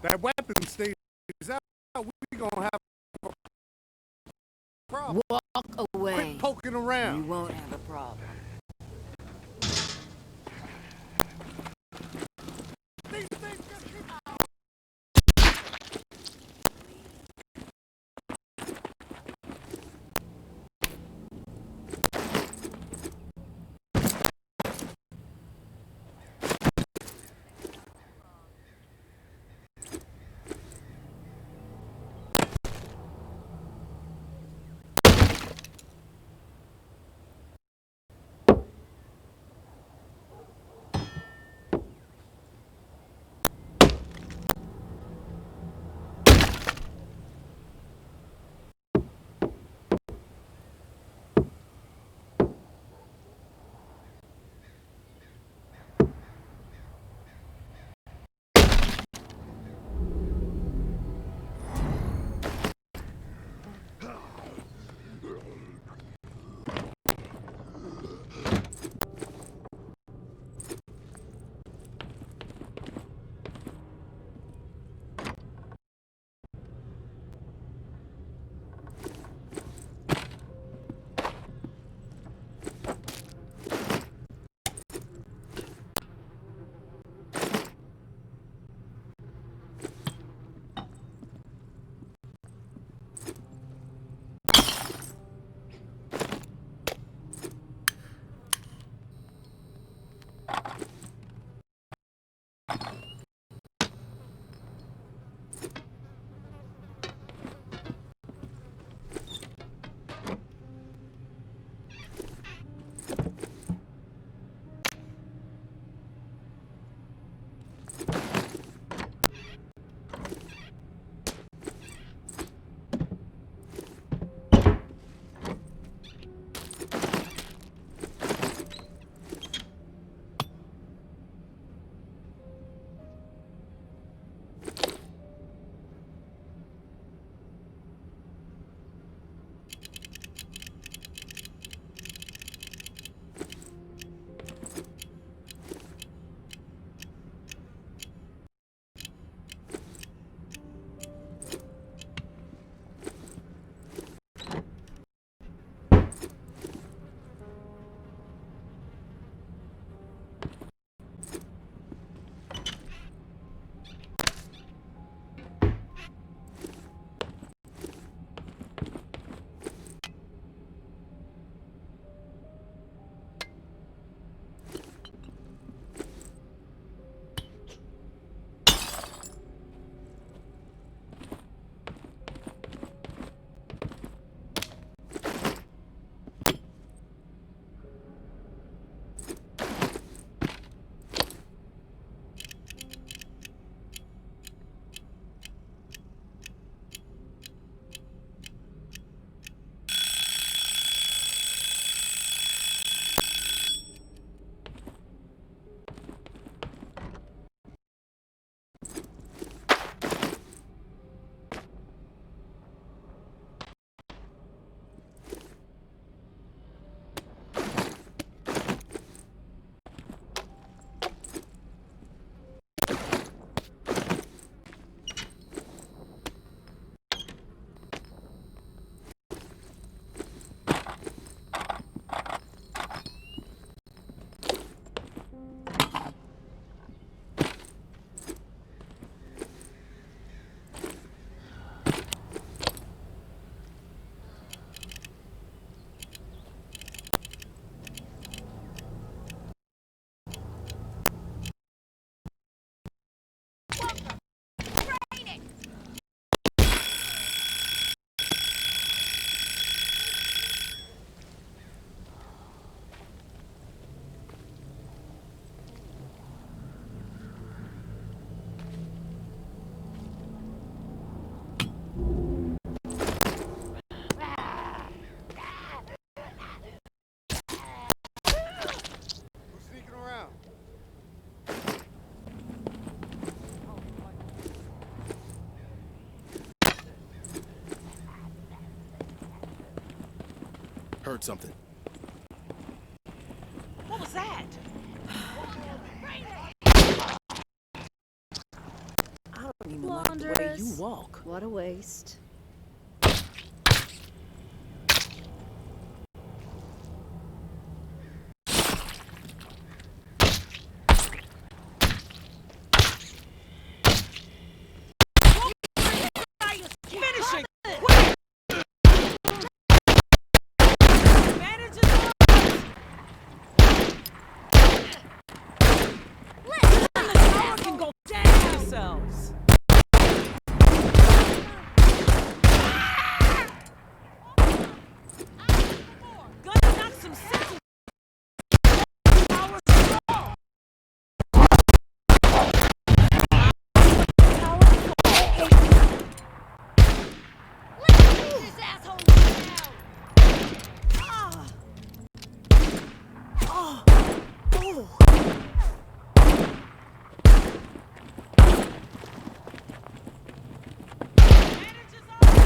That weapon stays out, we gonna have a problem. Walk away. Quit poking around. You won't have a problem. These things just keep Heard something. What was that? I don't even like What a waste. Finishing! Quick! Advantage is ours! And the tower can go down yourselves! Gonna knock some sense into our strong! This asshole down! Ah! Oh! Oh! Advantage is ours!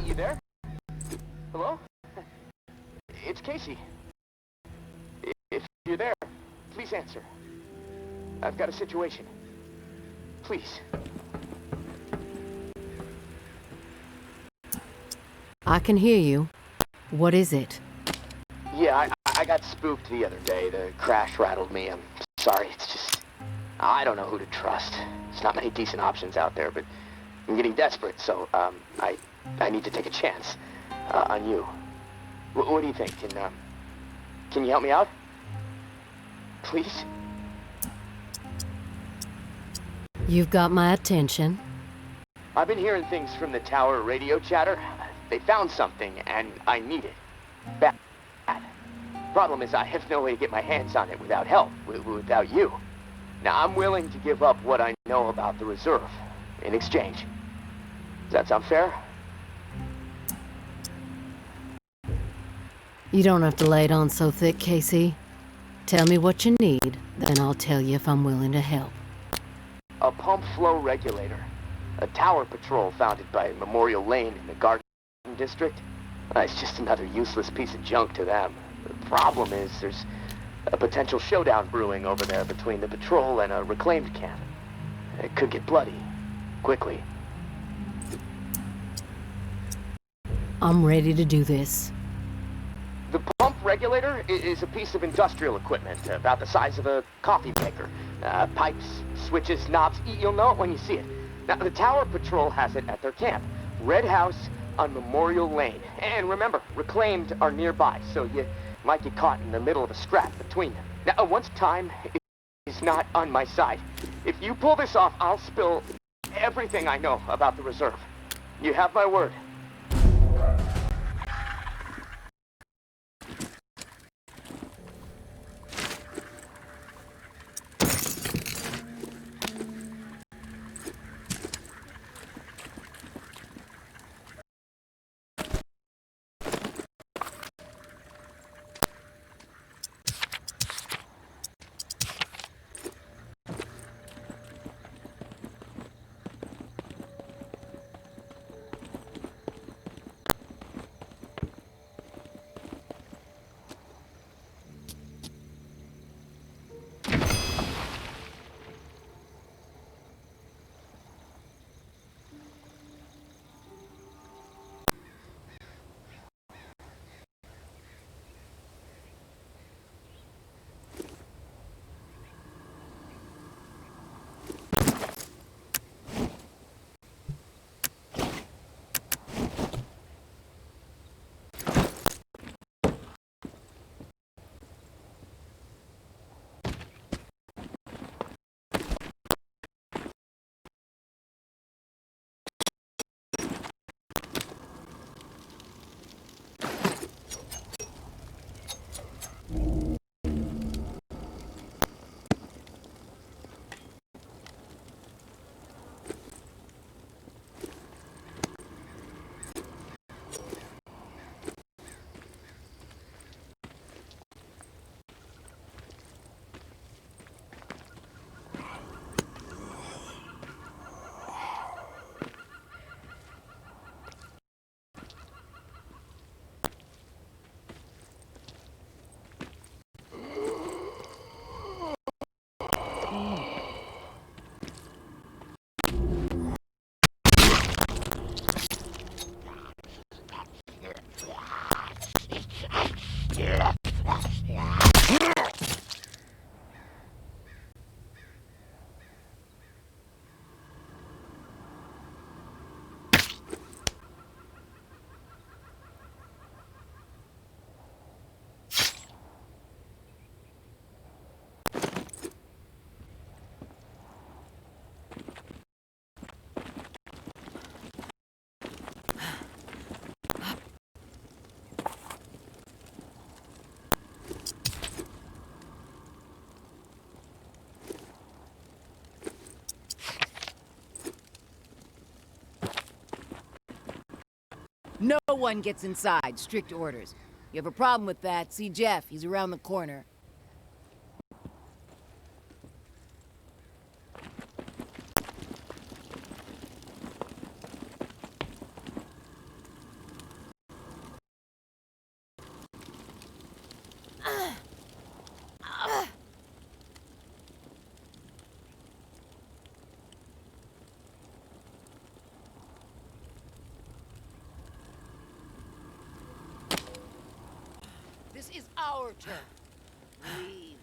You there? Hello? It's Casey. If you're there, please answer. I've got a situation. Please. I can hear you. What is it? Yeah, I got spooked the other day. The crash rattled me. I'm sorry. It's just... I don't know who to trust. There's not many decent options out there, but I'm getting desperate, so, I need to take a chance on you. What do you think? Can you help me out? Please? You've got my attention. I've been hearing things from the tower radio chatter. They found something, and I need it. Bad. Problem is, I have no way to get my hands on it without help, without you. Now, I'm willing to give up what I know about the reserve in exchange. Does that sound fair? You don't have to lay it on so thick, Casey. Tell me what you need, then I'll tell you if I'm willing to help. A pump flow regulator. A tower patrol founded by Memorial Lane in the Garden District. It's just another useless piece of junk to them. The problem is there's a potential showdown brewing over there between the patrol and a reclaimed camp. It could get bloody. Quickly. I'm ready to do this. The pump regulator is a piece of industrial equipment about the size of a coffee maker. Pipes, switches, knobs. You'll know it when you see it. Now, the Tower Patrol has it at their camp. Red House on Memorial Lane. And remember, reclaimed are nearby, so you might get caught in the middle of a scrap between them. Now, once time is not on my side, if you pull this off, I'll spill everything I know about the reserve. You have my word. No one gets inside. Strict orders. You have a problem with that, see Jeff. He's around the corner. This is our turn. Leave.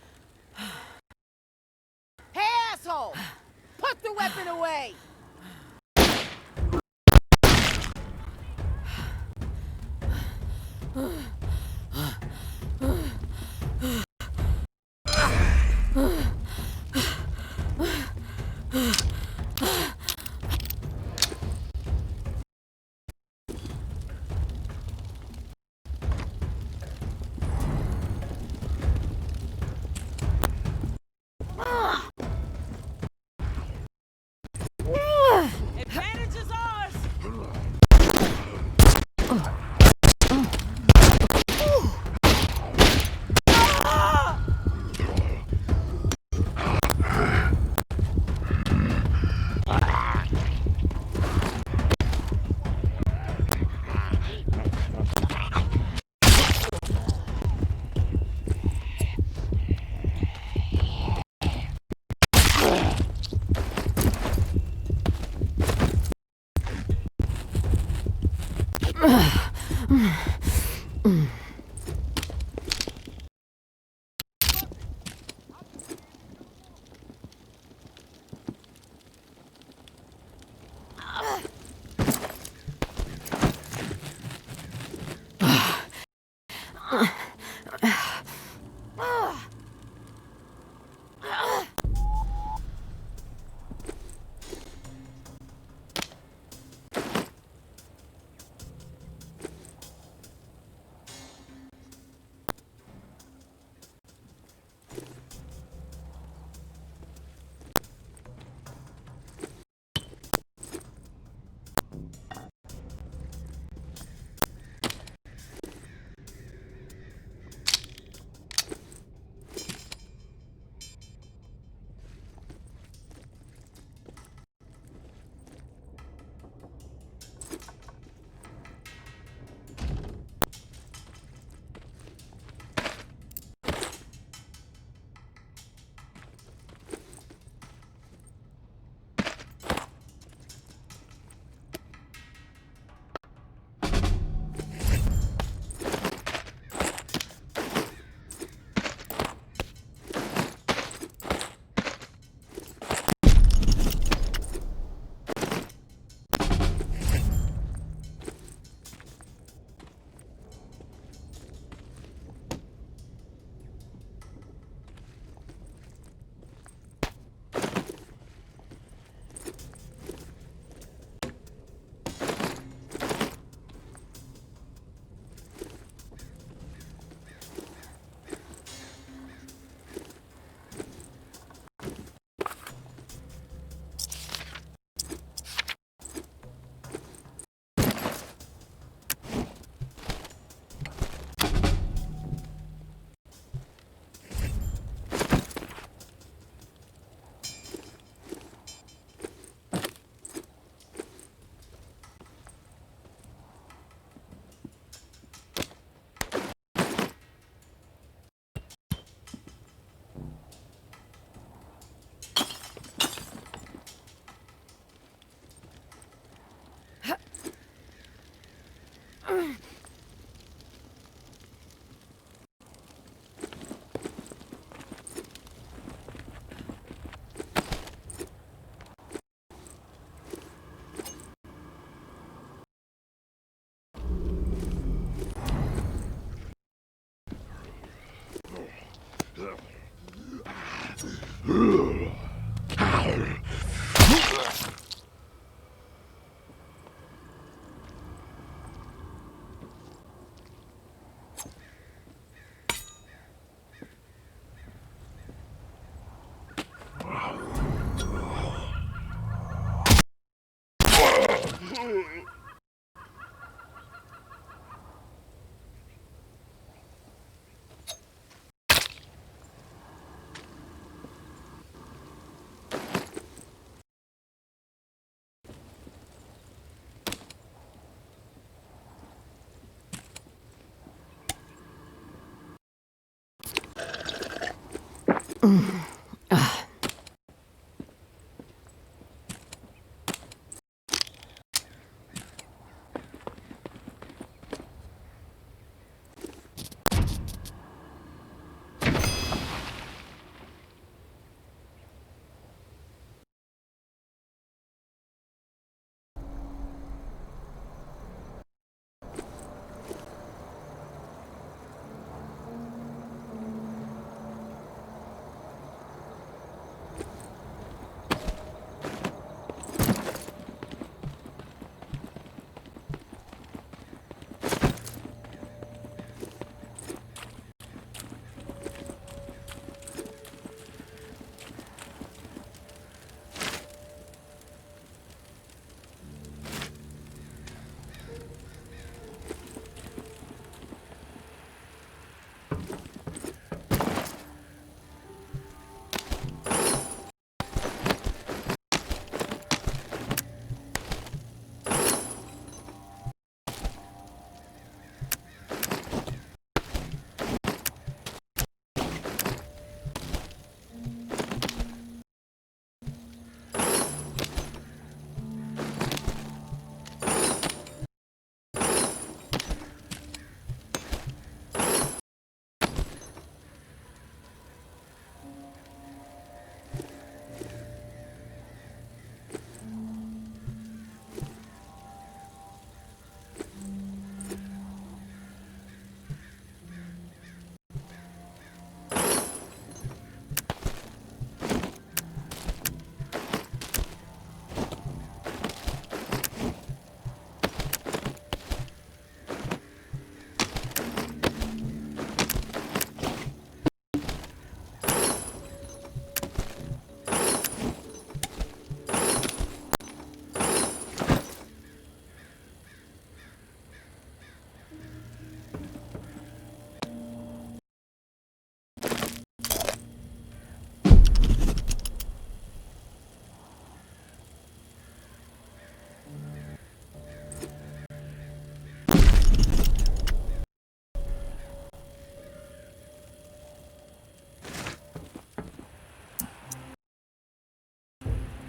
Hey, asshole! Put the weapon away! Advantage is ours!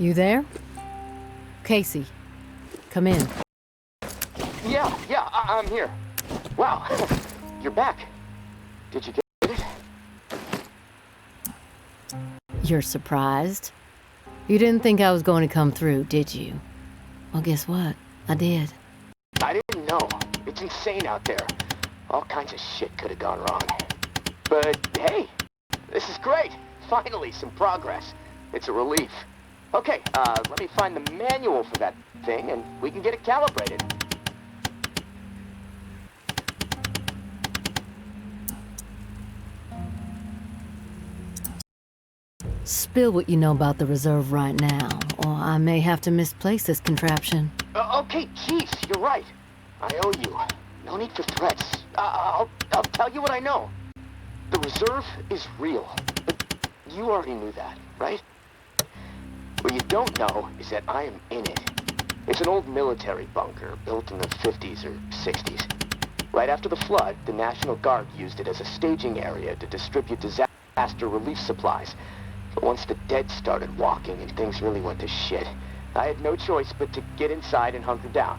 You there? Casey, come in. Yeah, I'm here. Wow, you're back. Did you get it? You're surprised? You didn't think I was going to come through, did you? Well, guess what? I did. I didn't know. It's insane out there. All kinds of shit could have gone wrong. But hey, this is great. Finally, some progress. It's a relief. Okay, let me find the manual for that thing and we can get it calibrated. Spill what you know about the reserve right now, or I may have to misplace this contraption. Okay, jeez, you're right. I owe you. No need for threats. I'll tell you what I know. The reserve is real. But you already knew that, right? What you don't know is that I am in it. It's an old military bunker built in the 50s or 60s. Right after the flood, the National Guard used it as a staging area to distribute disaster relief supplies. But once the dead started walking and things really went to shit, I had no choice but to get inside and hunker down.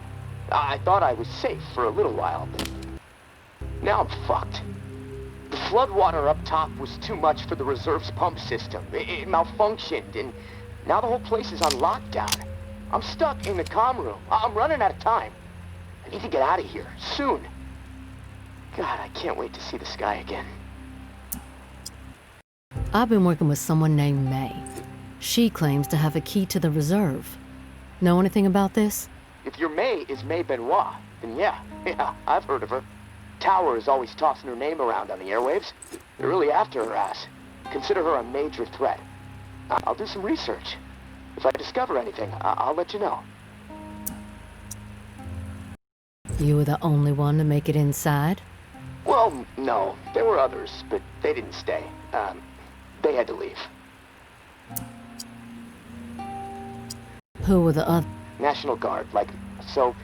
I thought I was safe for a little while, but now I'm fucked. The floodwater up top was too much for the reserve's pump system. It malfunctioned, and now the whole place is on lockdown. I'm stuck in the comm room. I'm running out of time. I need to get out of here, soon. God, I can't wait to see the sky again. I've been working with someone named May. She claims to have a key to the reserve. Know anything about this? If your May is May Benoit, then yeah, I've heard of her. Tower is always tossing her name around on the airwaves. They're really after her ass. Consider her a major threat. I'll do some research. If I discover anything, I'll let you know. You were the only one to make it inside? Well, no. There were others, but they didn't stay. They had to leave. Who were the other? National Guard, like... So,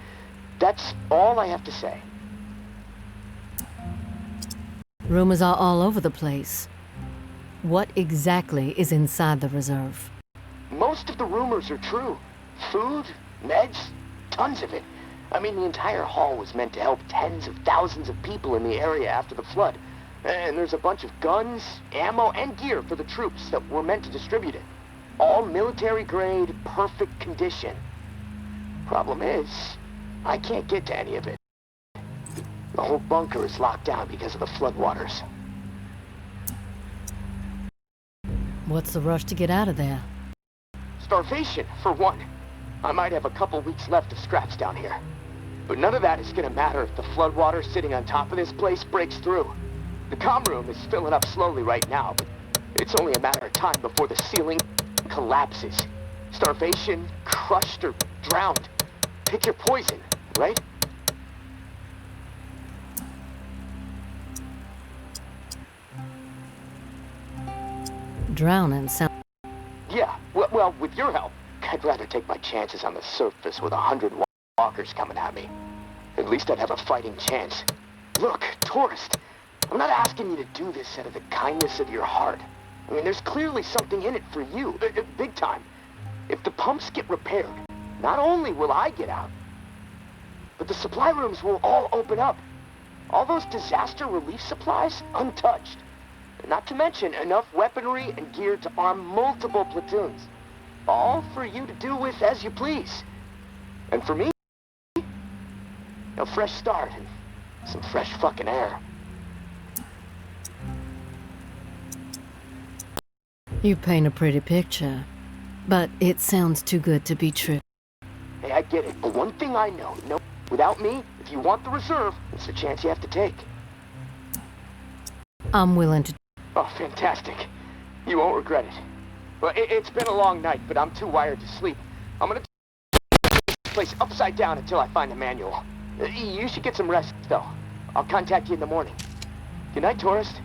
that's all I have to say. Rumors are all over the place. What exactly is inside the reserve? Most of the rumors are true. Food, meds, tons of it. I mean, the entire haul was meant to help tens of thousands of people in the area after the flood. And there's a bunch of guns, ammo, and gear for the troops that were meant to distribute it. All military-grade, perfect condition. Problem is, I can't get to any of it. The whole bunker is locked down because of the floodwaters. What's the rush to get out of there? Starvation, for one. I might have a couple weeks left of scraps down here. But none of that is gonna matter if the floodwater sitting on top of this place breaks through. The comm room is filling up slowly right now, but it's only a matter of time before the ceiling collapses. Starvation, crushed, or drowned. Pick your poison, right? Drowning sound. Yeah, well, with your help, I'd rather take my chances on the surface with 100 walkers coming at me. At least I'd have a fighting chance. Look, tourist, I'm not asking you to do this out of the kindness of your heart. I mean, there's clearly something in it for you, big time. If the pumps get repaired, not only will I get out, but the supply rooms will all open up. All those disaster relief supplies, untouched. Not to mention enough weaponry and gear to arm multiple platoons. All for you to do with as you please. And for me, a fresh start and some fresh fucking air. You paint a pretty picture, but it sounds too good to be true. Hey, I get it, but one thing I know, without me, if you want the reserve, it's a chance you have to take. I'm willing to. Oh, fantastic. You won't regret it. Well, it's been a long night, but I'm too wired to sleep. I'm gonna turn this place upside down until I find the manual. You should get some rest, though. I'll contact you in the morning. Good night, tourist.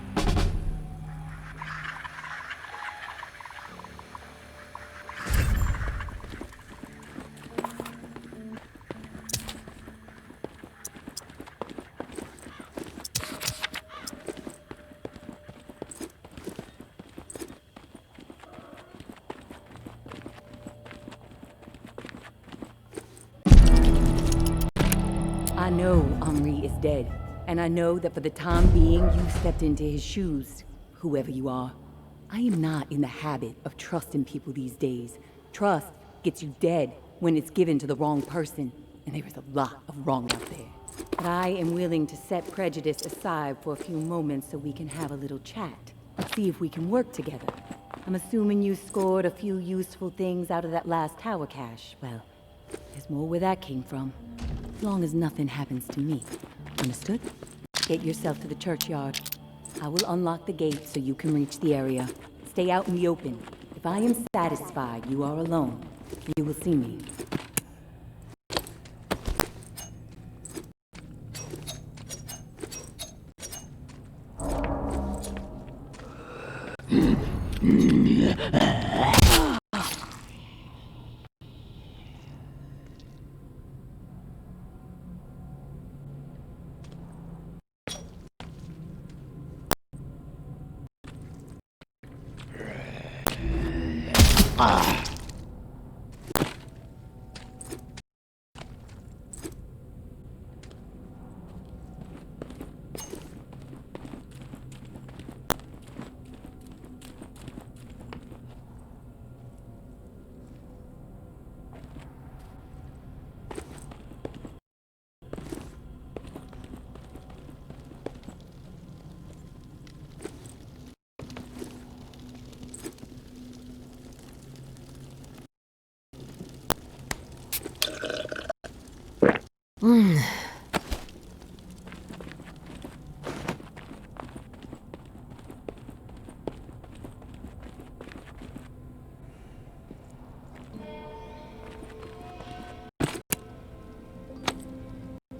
I know Henri is dead, and I know that for the time being you stepped into his shoes, whoever you are. I am not in the habit of trusting people these days. Trust gets you dead when it's given to the wrong person, and there is a lot of wrong out there. But I am willing to set prejudice aside for a few moments so we can have a little chat. Let's see if we can work together. I'm assuming you scored a few useful things out of that last tower cache. Well, there's more where that came from. As long as nothing happens to me. Understood? Get yourself to the churchyard. I will unlock the gate so you can reach the area. Stay out in the open. If I am satisfied you are alone, you will see me.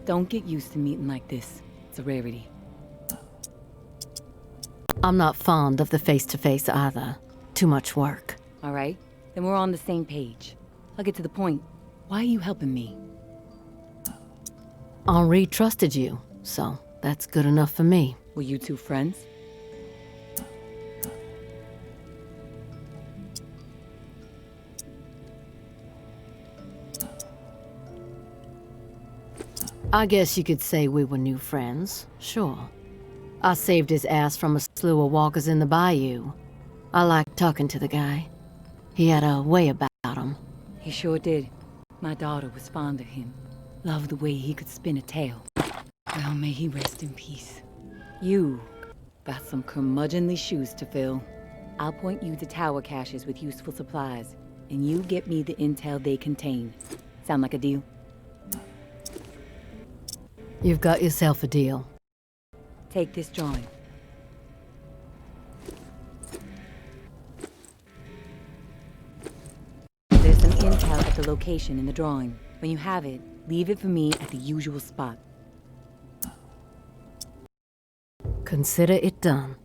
Don't get used to meeting like this. It's a rarity. I'm not fond of the face-to-face either. Too much work. All right? Then we're on the same page. I'll get to the point. Why are you helping me? Henri trusted you, so that's good enough for me. Were you two friends? I guess you could say we were new friends, sure. I saved his ass from a slew of walkers in the bayou. I liked talking to the guy. He had a way about him. He sure did. My daughter was fond of him. Loved the way he could spin a tale. Well, may he rest in peace. You got some curmudgeonly shoes to fill. I'll point you to tower caches with useful supplies, and you get me the intel they contain. Sound like a deal? You've got yourself a deal. Take this drawing. There's some intel at the location in the drawing. When you have it, leave it for me at the usual spot. Consider it done.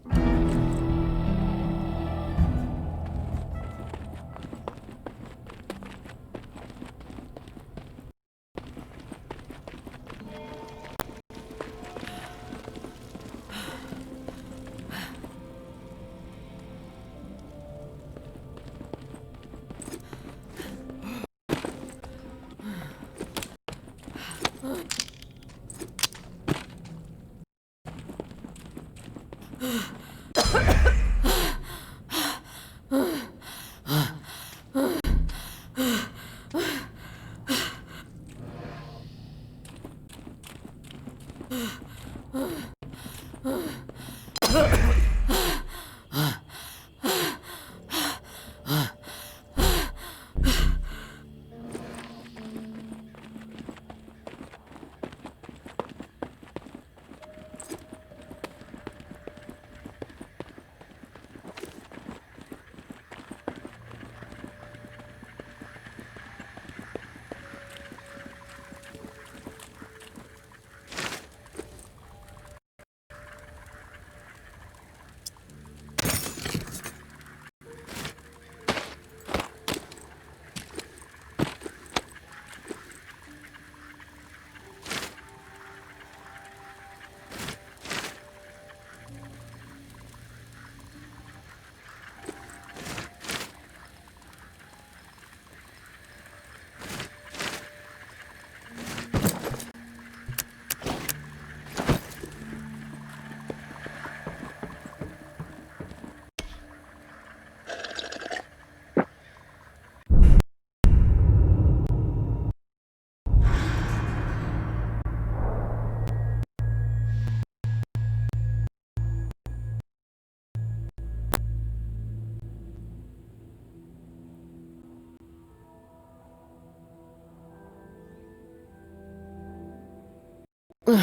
You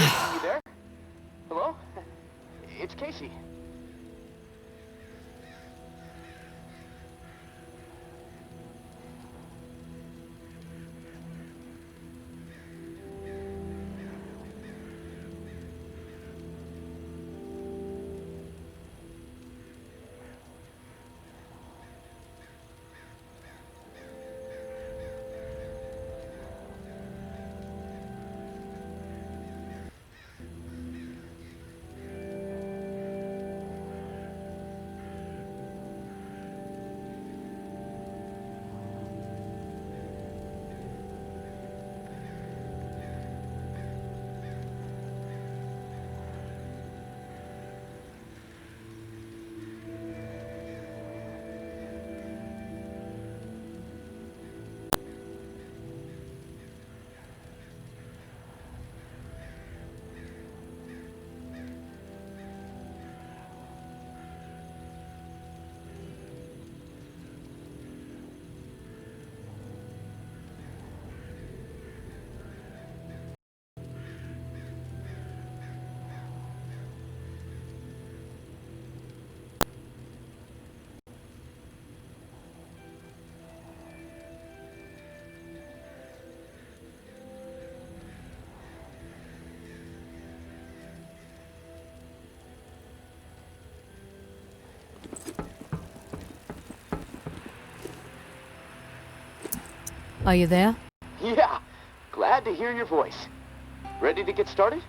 there? Hello? It's Casey. Are you there? Yeah, glad to hear your voice. Ready to get started?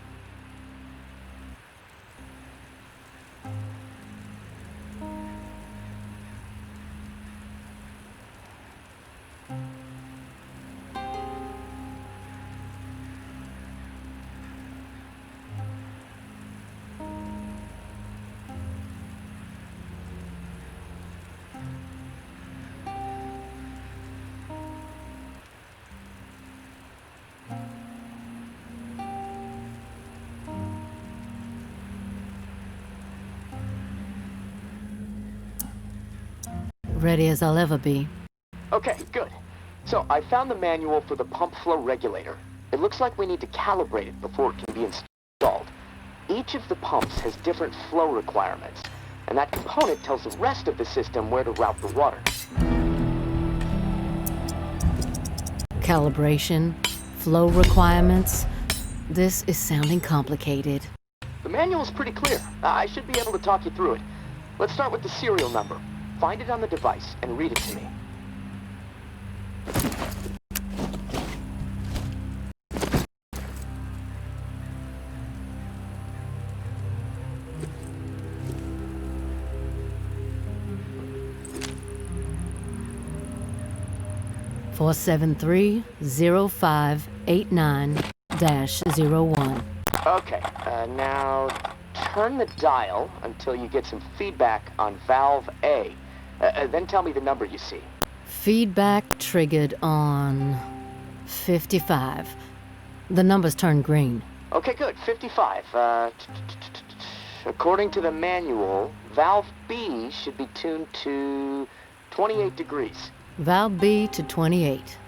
Ready as I'll ever be. Okay, good. So, I found the manual for the pump flow regulator. It looks like we need to calibrate it before it can be installed. Each of the pumps has different flow requirements, and that component tells the rest of the system where to route the water. Calibration, flow requirements. This is sounding complicated. The manual's pretty clear. I should be able to talk you through it. Let's start with the serial number. Find it on the device and read it to me. Four 473-0589-01. Okay, now turn the dial until you get some feedback on valve A. Then tell me the number you see. Feedback triggered on 55. The numbers turned green. Okay, good. 55. According to the manual, valve B should be tuned to 28 degrees. Valve B to 28.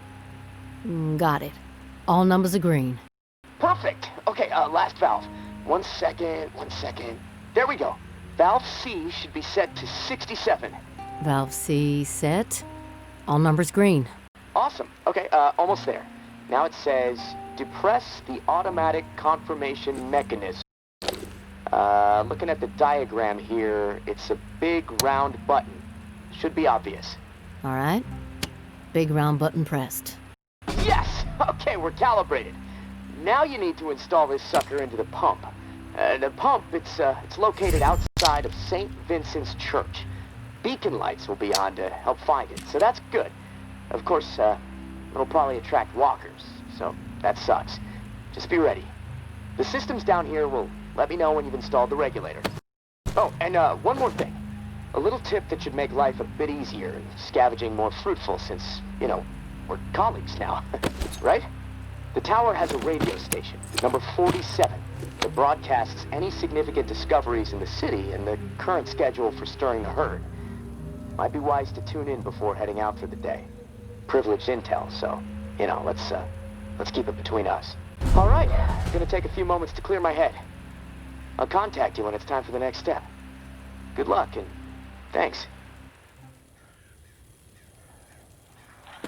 Got it. All numbers are green. Perfect. Okay, last valve. 1 second, 1 second. There we go. Valve C should be set to 67. Valve C set. All numbers green. Awesome. Okay, almost there. Now it says, depress the automatic confirmation mechanism. Looking at the diagram here, it's a big round button. Should be obvious. All right. Big round button pressed. Yes! Okay, we're calibrated. Now you need to install this sucker into the pump. The pump, it's located outside of St. Vincent's Church. Beacon lights will be on to help find it, so that's good. Of course, it'll probably attract walkers, so that sucks. Just be ready. The systems down here will let me know when you've installed the regulator. Oh, and one more thing. A little tip that should make life a bit easier and scavenging more fruitful since, you know, we're colleagues now, right? The tower has a radio station, number 47, that broadcasts any significant discoveries in the city and the current schedule for stirring the herd. Might be wise to tune in before heading out for the day. Privileged intel, so, you know, let's keep it between us. All right, gonna take a few moments to clear my head. I'll contact you when it's time for the next step. Good luck, and thanks.